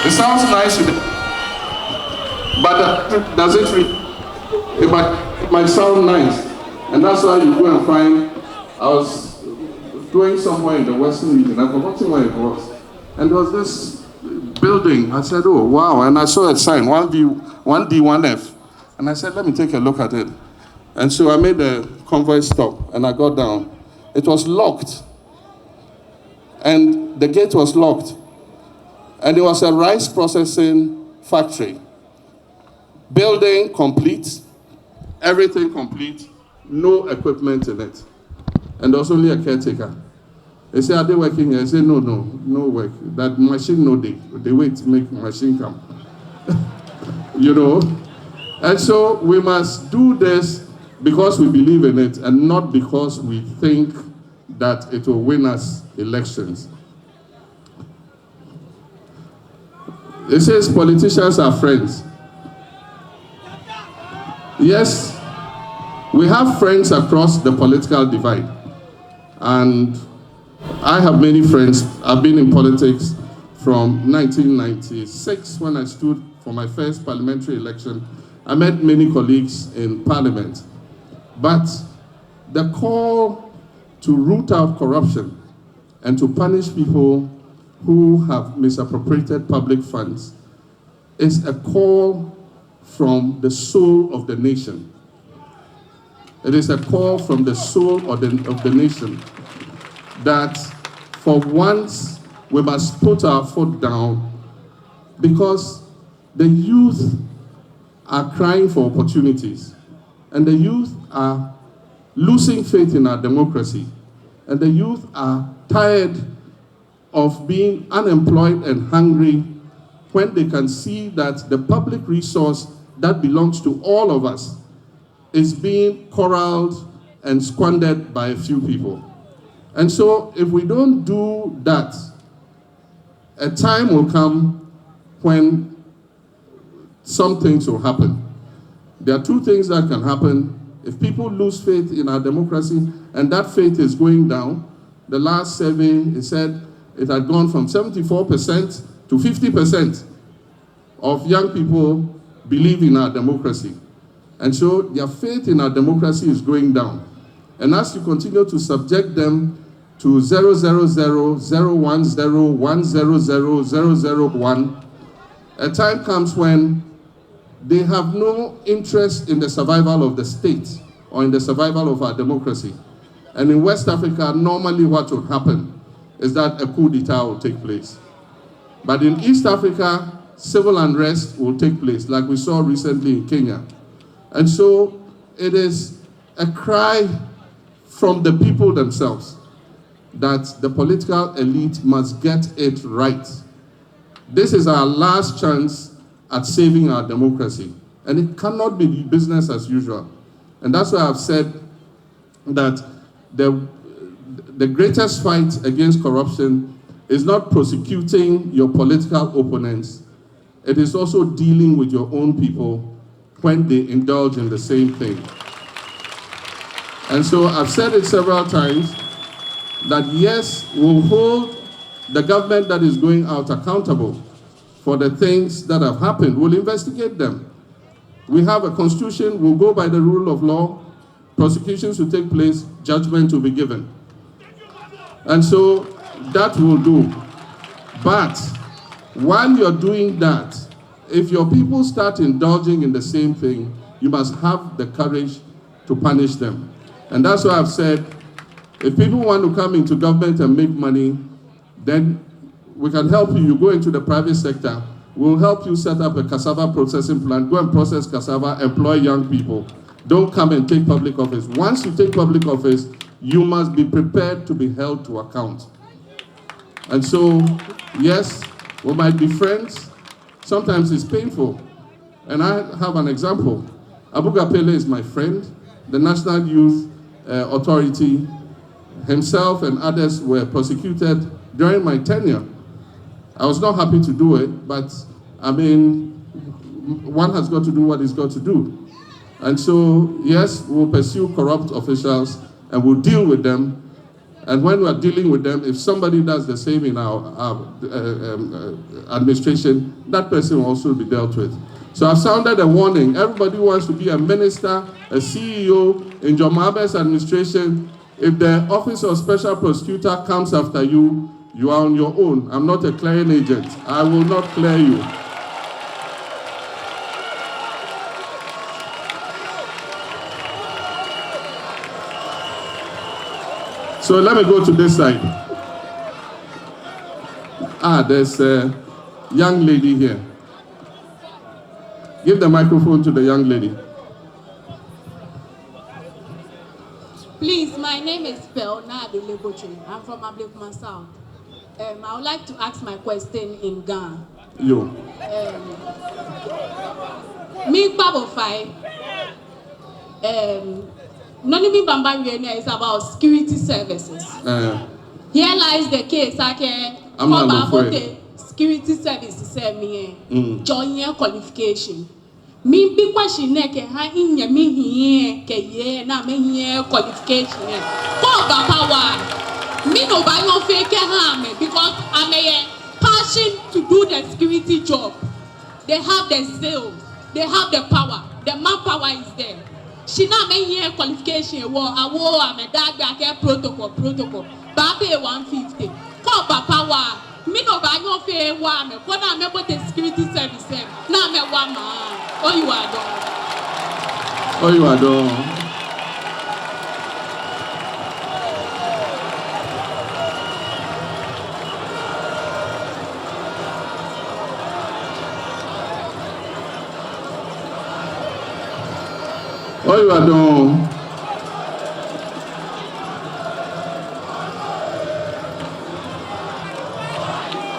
It sounds nice, but does it really? It might sound nice. And that's why you go and find, I was going somewhere in the Western region, I've forgotten where it was. And there was this building. I said, oh, wow. And I saw a sign, 1D1F. And I said, let me take a look at it. And so I made the convoy stop, and I got down. It was locked. And the gate was locked. And it was a rice processing factory. Building complete, everything complete, no equipment in it. And there was only a caretaker. They say, are they working here? I say, no work. That machine, no day. They wait to make machine come. You know? And so we must do this because we believe in it and not because we think that it will win us elections. It says politicians are friends. Yes, we have friends across the political divide. And I have many friends. I've been in politics from 1996 when I stood for my first parliamentary election. I met many colleagues in parliament. But the call to root out corruption and to punish people who have misappropriated public funds is a call from the soul of the nation. It is a call from the soul of the nation that for once we must put our foot down because the youth are crying for opportunities and the youth are losing faith in our democracy and the youth are tired of being unemployed and hungry when they can see that the public resource that belongs to all of us is being corralled and squandered by a few people. And so if we don't do that, a time will come when some things will happen. There are two things that can happen. If people lose faith in our democracy and that faith is going down, the last survey, it said it had gone from 74% to 50% of young people believe in our democracy. And so their faith in our democracy is going down. And as you continue to subject them to 000, 010, 100, 001, a time comes when they have no interest in the survival of the state or in the survival of our democracy. And in West Africa, normally what will happen is that a coup d'etat will take place. But in East Africa, civil unrest will take place, like we saw recently in Kenya. And so it is a cry from the people themselves that the political elite must get it right. This is our last chance at saving our democracy. And it cannot be business as usual. And that's why I've said that the greatest fight against corruption is not prosecuting your political opponents. It is also dealing with your own people when they indulge in the same thing. And so I've said it several times that yes, we'll hold the government that is going out accountable for the things that have happened. We'll investigate them. We have a constitution, we'll go by the rule of law, prosecutions will take place, judgment will be given. And so that will do. But while you're doing that, if your people start indulging in the same thing, you must have the courage to punish them. And that's why I've said, if people want to come into government and make money, then we can help you. You go into the private sector, we'll help you set up a cassava processing plant, go and process cassava, employ young people. Don't come and take public office. Once you take public office, you must be prepared to be held to account. And so, yes, we might be friends. Sometimes it's painful. And I have an example. Abu Gapele is my friend. The National Youth Authority, himself and others were prosecuted during my tenure. I was not happy to do it, but I mean, one has got to do what he's got to do. And so, yes, we'll pursue corrupt officials and we'll deal with them. And when we're dealing with them, if somebody does the same in our administration, that person will also be dealt with. So I've sounded a warning. Everybody wants to be a minister, a CEO in John Mahaba's administration. If the Office of Special Prosecutor comes after you, you are on your own. I'm not a clearing agent. I will not clear you. So let me go to this side. There's a young lady here. Give the microphone to the young lady. Please, my name is Phil Nadu Leboche. I'm from Ablekuma South. I would like to ask my question in Ghana. You. Me Babo Fai. Nonimi Bamba is about security services. Here lies the case. I'm not afraid. Security services join your qualification. Me be question neke ha inya me here ke ye na me here qualification. Ko ba power. Me no buy no fake ha me because I'm a passion to do the security job. They have the skills, they have the power, the manpower is there. She na me here qualification wo awo am that back protocol. Ba pay 150. Ko ba power. Me no buy no fake wa me. Ko na me go the security service na me wa man. Oh, you are done. Oh, you are done. Oh, you are done.